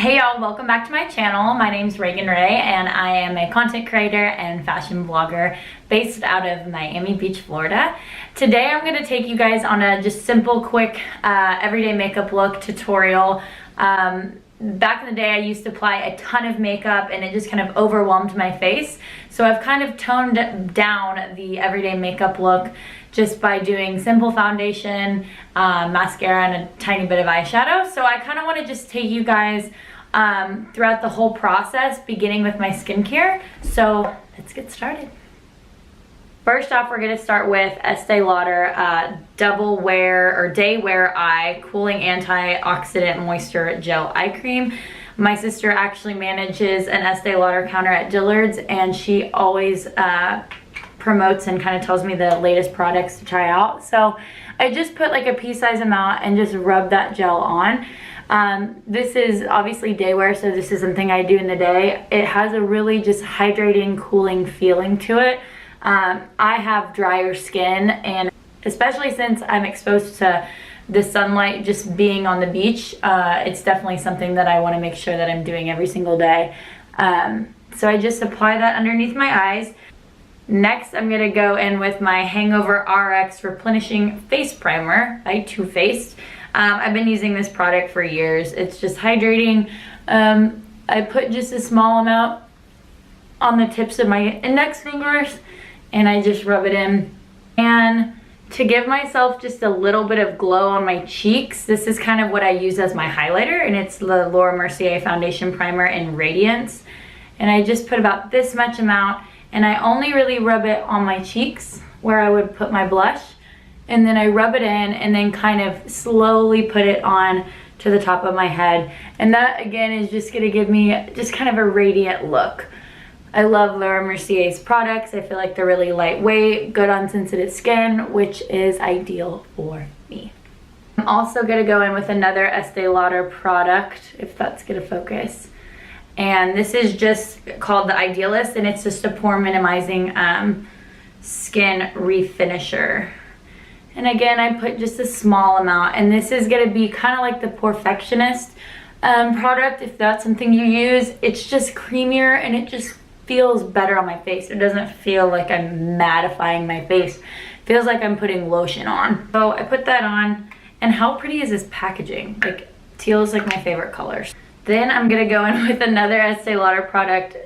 Hey y'all, welcome back to my channel. My name's Reagan Ray and I am a content creator and fashion blogger based out of Miami Beach, Florida. Today I'm going to take you guys on a just simple, quick, everyday makeup look tutorial. Back in the day I used to apply a ton of makeup and it just kind of overwhelmed my face. So I've kind of toned down the everyday makeup look just by doing simple foundation, mascara, and a tiny bit of eyeshadow. So I kind of want to just take you guys throughout the whole process, beginning with my skincare. So let's get started. First off, we're going to start with Estee Lauder Double Wear or Day Wear Eye Cooling Antioxidant Moisture Gel Eye Cream. My sister actually manages an Estee Lauder counter at Dillard's, and she always promotes and kind of tells me the latest products to try out. So I just put like a pea-size amount and just rub that gel on. This is obviously day wear, so this is something I do in the day. It has a really just hydrating, cooling feeling to it. I have drier skin, and especially since I'm exposed to the sunlight just being on the beach, it's definitely something that I want to make sure that I'm doing every single day. So I just apply that underneath my eyes. Next, I'm going to go in with my Hangover RX Replenishing Face Primer by Too Faced. I've been using this product for years. It's just hydrating. I put just a small amount on the tips of my index fingers and I just rub it in. And to give myself just a little bit of glow on my cheeks, this is kind of what I use as my highlighter, and it's the Laura Mercier Foundation Primer in Radiance. And I just put about this much amount, and I only really rub it on my cheeks where I would put my blush. And then I rub it in and then kind of slowly put it on to the top of my head. And that again is just gonna give me just kind of a radiant look. I love Laura Mercier's products. I feel like they're really lightweight, good on sensitive skin, which is ideal for me. I'm also gonna go in with another Estee Lauder product, if that's gonna focus. And this is just called the Idealist, and it's just a pore minimizing skin refinisher. And again, I put just a small amount, and this is gonna be kind of like the Porefectionist product, if that's something you use. It's just creamier and it just feels better on my face. It doesn't feel like I'm mattifying my face. It feels like I'm putting lotion on. So I put that on, and how pretty is this packaging? Like, teal is like my favorite colors. Then I'm gonna go in with another Estee Lauder product,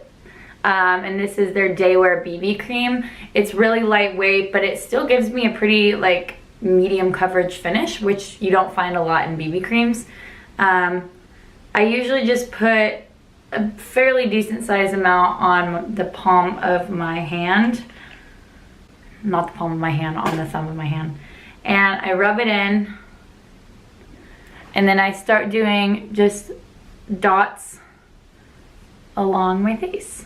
and this is their Day Wear BB Cream. It's really lightweight, but it still gives me a pretty like medium coverage finish, which you don't find a lot in BB creams. I usually just put a fairly decent size amount on the palm of my hand. Not the palm of my hand, on the thumb of my hand. And I rub it in, and then I start doing just dots along my face.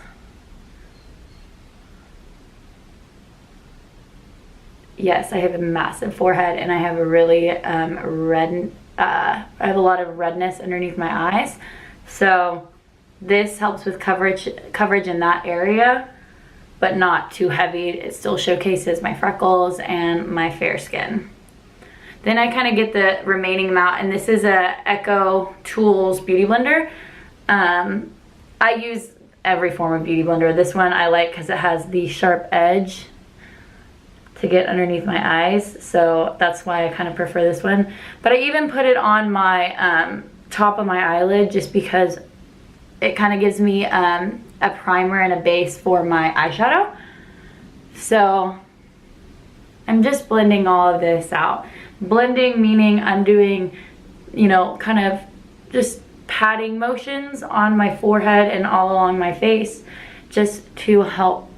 Yes, I have a massive forehead, and I have a really I have a lot of redness underneath my eyes. So this helps with coverage in that area, but not too heavy. It still showcases my freckles and my fair skin. Then I kind of get the remaining amount, and this is a Echo Tools Beauty Blender. I use every form of beauty blender. This one I like because it has the sharp edge to get underneath my eyes, so that's why I kind of prefer this one. But I even put it on my top of my eyelid just because it kind of gives me a primer and a base for my eyeshadow. So I'm just blending all of this out. Blending meaning I'm doing, you know, kind of just patting motions on my forehead and all along my face just to help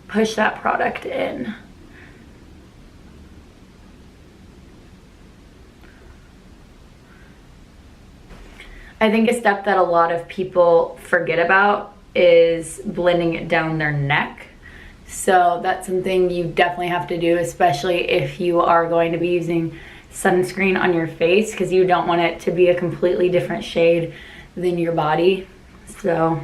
push that product in. I think a step that a lot of people forget about is blending it down their neck. So that's something you definitely have to do, especially if you are going to be using sunscreen on your face, because you don't want it to be a completely different shade than your body. So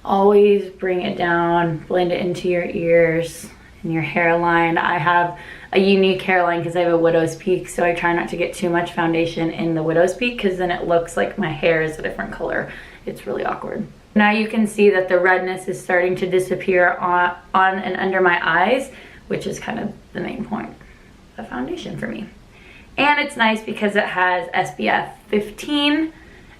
always bring it down, blend it into your ears, in your hairline. I have a unique hairline because I have a widow's peak, so I try not to get too much foundation in the widow's peak because then it looks like my hair is a different color. It's really awkward. Now you can see that the redness is starting to disappear on and under my eyes, which is kind of the main point of foundation for me. And it's nice because it has SPF 15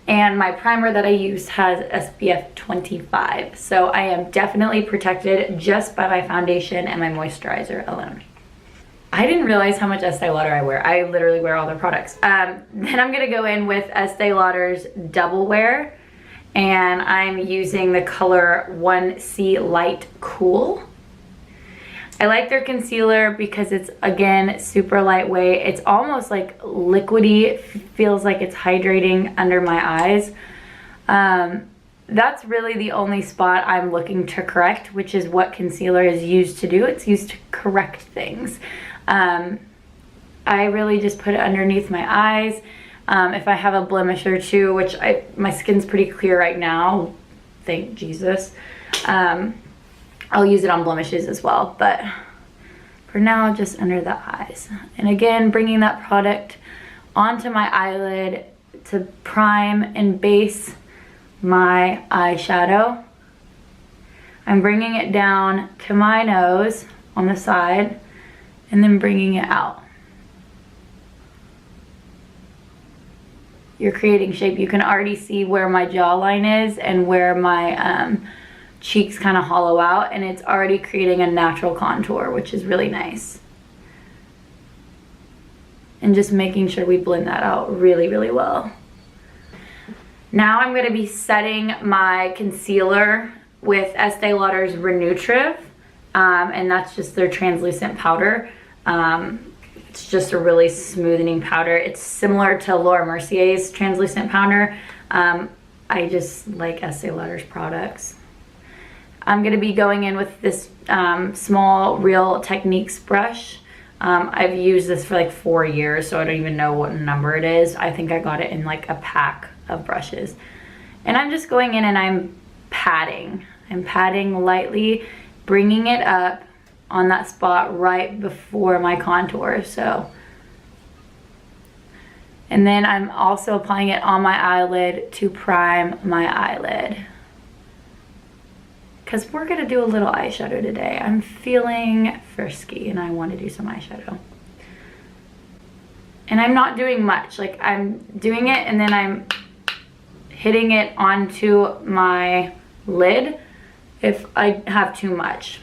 and my primer that I use has SPF 25. So I am definitely protected just by my foundation and my moisturizer alone. I didn't realize how much Estee Lauder I wear. I literally wear all their products. Then I'm gonna go in with Estee Lauder's Double Wear, and I'm using the color 1C Light Cool. I like their concealer because it's, again, super lightweight. It's almost like liquidy. It feels like it's hydrating under my eyes. That's really the only spot I'm looking to correct, which is what concealer is used to do. It's used to correct things. I really just put it underneath my eyes. If I have a blemish or two, which my skin's pretty clear right now, thank Jesus. I'll use it on blemishes as well, but for now, just under the eyes. And again, bringing that product onto my eyelid to prime and base my eyeshadow. I'm bringing it down to my nose on the side and then bringing it out. You're creating shape. You can already see where my jawline is and where my cheeks kind of hollow out, and it's already creating a natural contour, which is really nice. And just making sure we blend that out really, really well. Now I'm going to be setting my concealer with Estee Lauder's Re-Nutriv, and that's just their translucent powder. It's just a really smoothing powder. It's similar to Laura Mercier's translucent powder. I just like Estee Lauder's products. I'm going to be going in with this small Real Techniques brush. I've used this for like 4 years, so I don't even know what number it is. I think I got it in like a pack of brushes. And I'm just going in and I'm patting. I'm patting lightly, bringing it up on that spot right before my contour. And then I'm also applying it on my eyelid to prime my eyelid, because we're gonna do a little eyeshadow today. I'm feeling frisky and I want to do some eyeshadow. And I'm not doing much, like I'm doing it and then I'm hitting it onto my lid if I have too much.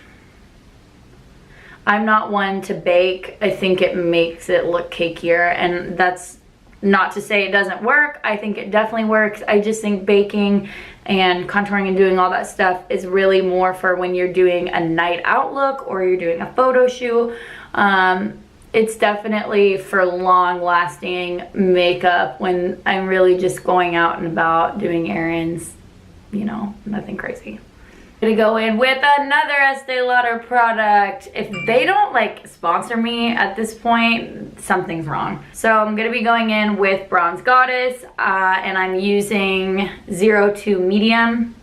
I'm not one to bake. I think it makes it look cakier, and that's not to say it doesn't work. I think it definitely works. I just think baking and contouring and doing all that stuff is really more for when you're doing a night out look or you're doing a photo shoot. It's definitely for long lasting makeup when I'm really just going out and about doing errands, you know, nothing crazy. Gonna go in with another Estee Lauder product. If they don't like sponsor me at this point, something's wrong. So I'm gonna be going in with Bronze Goddess, and I'm using 02 Medium.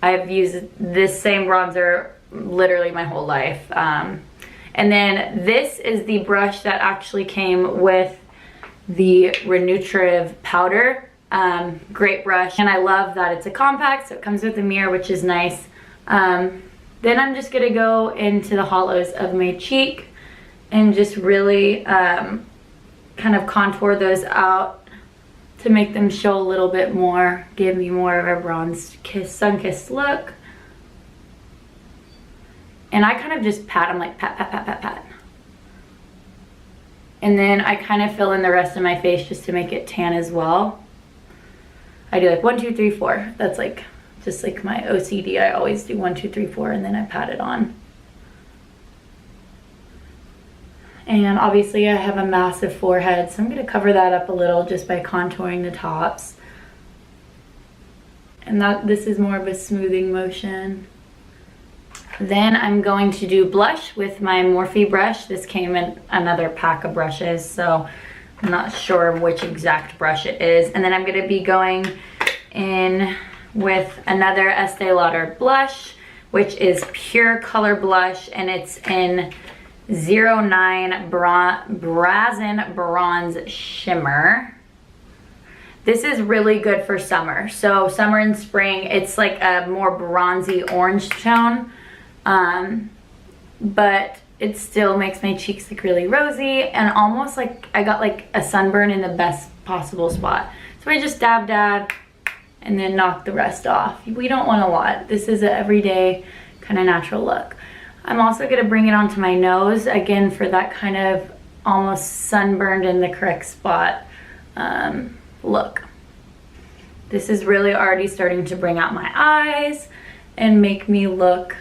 I've used this same bronzer literally my whole life. And then this is the brush that actually came with the Re-Nutriv powder. Great brush, and I love that it's a compact, so it comes with a mirror, which is nice. Then I'm just gonna go into the hollows of my cheek and just really kind of contour those out to make them show a little bit more, give me more of a bronze sun-kissed look. And I kind of just pat, I'm like pat, pat, pat, pat, pat. And then I kind of fill in the rest of my face just to make it tan as well. I do like 1, 2, 3, 4. That's like just like my OCD. I always do 1, 2, 3, 4, and then I pat it on. And obviously I have a massive forehead, so I'm going to cover that up a little just by contouring the tops. And this is more of a smoothing motion. Then I'm going to do blush with my Morphe brush. This came in another pack of brushes, so I'm not sure which exact brush it is. And then I'm going to be going in with another Estee Lauder blush. which is Pure Color Blush, and it's in 09 Brazen Bronze Shimmer. This is really good for summer. So summer and spring, it's like a more bronzy orange tone, but it still makes my cheeks look really rosy and almost like I got like a sunburn in the best possible spot. So I just dab and then knock the rest off. We don't want a lot. This is an everyday kind of natural look. I'm also gonna bring it onto my nose again for that kind of almost sunburned in the correct spot look. This is really already starting to bring out my eyes and make me look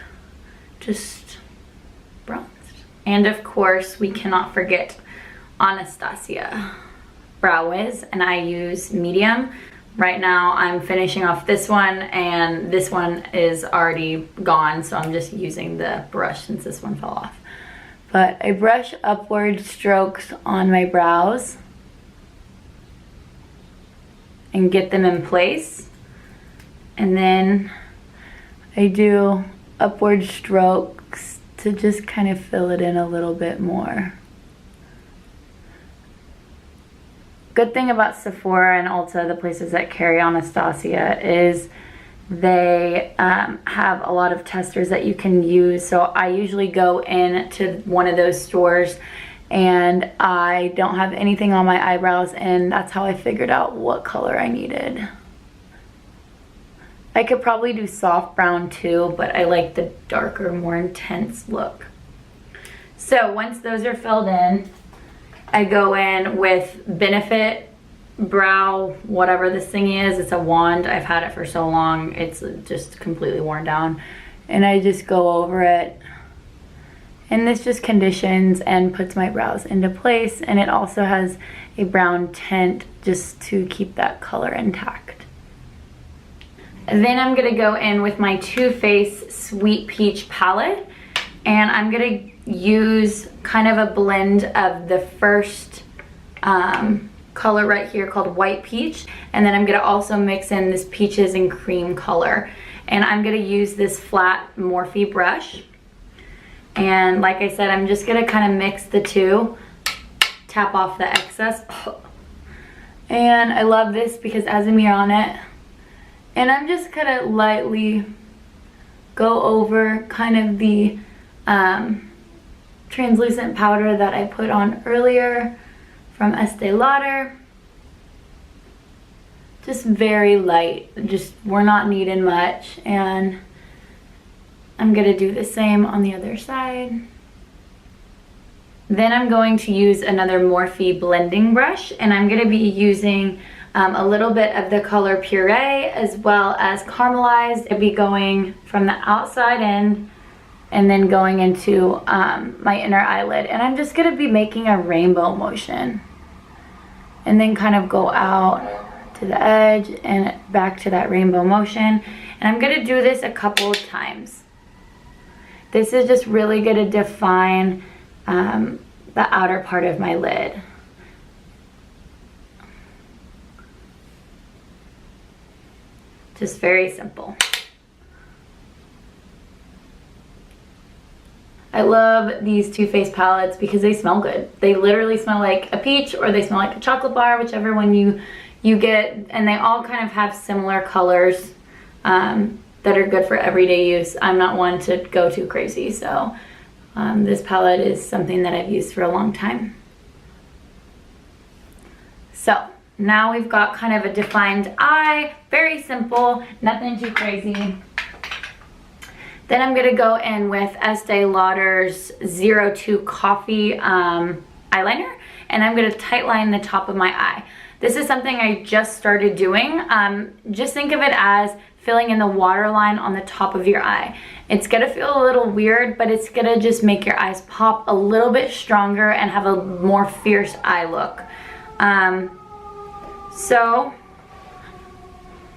just bronzed. And of course, we cannot forget Anastasia Brow Wiz, and I use medium. Right now I'm finishing off this one, and this one is already gone, so I'm just using the brush since this one fell off. But I brush upward strokes on my brows and get them in place, and then I do upward strokes to just kind of fill it in a little bit more. Good thing about Sephora and Ulta, the places that carry Anastasia, is they have a lot of testers that you can use. So I usually go in to one of those stores and I don't have anything on my eyebrows, and that's how I figured out what color I needed. I could probably do soft brown too, but I like the darker, more intense look. So once those are filled in, I go in with Benefit Brow, whatever this thing is. It's a wand. I've had it for so long, it's just completely worn down. And I just go over it. And this just conditions and puts my brows into place. And it also has a brown tint just to keep that color intact. Then I'm gonna go in with my Too Faced Sweet Peach palette. And I'm gonna use kind of a blend of the first color right here called White Peach, and then I'm gonna also mix in this Peaches and Cream color. And I'm gonna use this flat Morphe brush. And like I said, I'm just gonna kind of mix the two, tap off the excess. And I love this because it has a mirror on it. And I'm just gonna lightly go over kind of the translucent powder that I put on earlier from Estee Lauder. Just very light, just we're not needing much. And I'm gonna do the same on the other side. Then I'm going to use another Morphe blending brush, and I'm gonna be using a little bit of the color Puree as well as Caramelized. I'll be going from the outside in and then going into my inner eyelid. And I'm just gonna be making a rainbow motion and then kind of go out to the edge and back to that rainbow motion. And I'm gonna do this a couple of times. This is just really gonna define the outer part of my lid. Just very simple. I love these Too Faced palettes because they smell good. They literally smell like a peach, or they smell like a chocolate bar, whichever one you get, and they all kind of have similar colors that are good for everyday use. I'm not one to go too crazy, so this palette is something that I've used for a long time. So now we've got kind of a defined eye, very simple, nothing too crazy. Then I'm gonna go in with Estee Lauder's 02 Coffee eyeliner, and I'm gonna tightline the top of my eye. This is something I just started doing. Just think of it as filling in the waterline on the top of your eye. It's gonna feel a little weird, but it's gonna just make your eyes pop a little bit stronger and have a more fierce eye look. So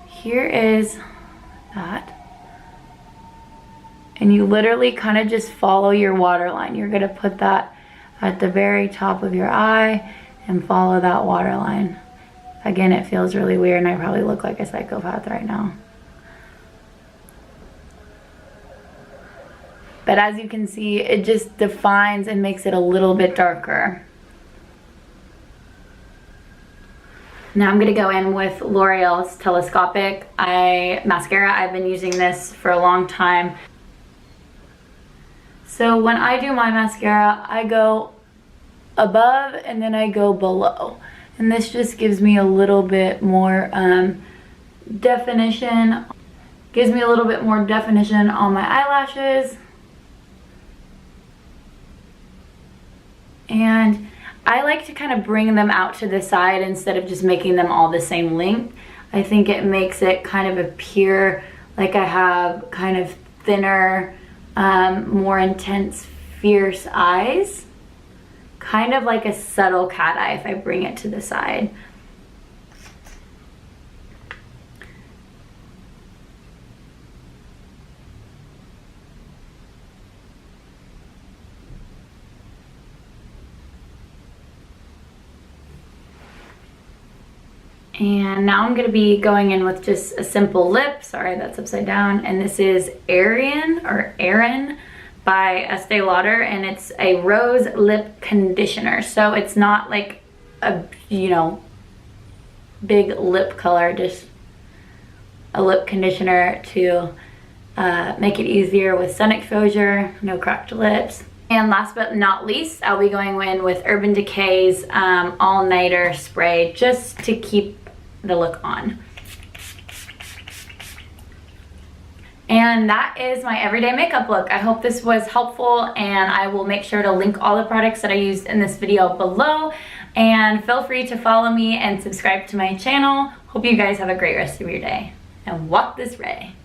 here is that. And you literally kind of just follow your waterline. You're gonna put that at the very top of your eye and follow that waterline. Again, it feels really weird and I probably look like a psychopath right now. But as you can see, it just defines and makes it a little bit darker. Now I'm gonna go in with L'Oreal's Telescopic mascara. I've been using this for a long time. So when I do my mascara, I go above and then I go below. And this just gives me a little bit more definition. Gives me a little bit more definition on my eyelashes. And I like to kind of bring them out to the side instead of just making them all the same length. I think it makes it kind of appear like I have kind of thinner, more intense, fierce eyes. Kind of like a subtle cat eye if I bring it to the side. And now I'm gonna be going in with just a simple lip. Sorry, that's upside down. And this is Erin by Estee Lauder, and it's a rose lip conditioner. So it's not like a, you know, big lip color, just a lip conditioner to make it easier with sun exposure, no cracked lips. And last but not least, I'll be going in with Urban Decay's All Nighter Spray just to keep the look on. And that is my everyday makeup look. I hope this was helpful, and I will make sure to link all the products that I used in this video below. And feel free to follow me and subscribe to my channel. Hope you guys have a great rest of your day. And walk this way.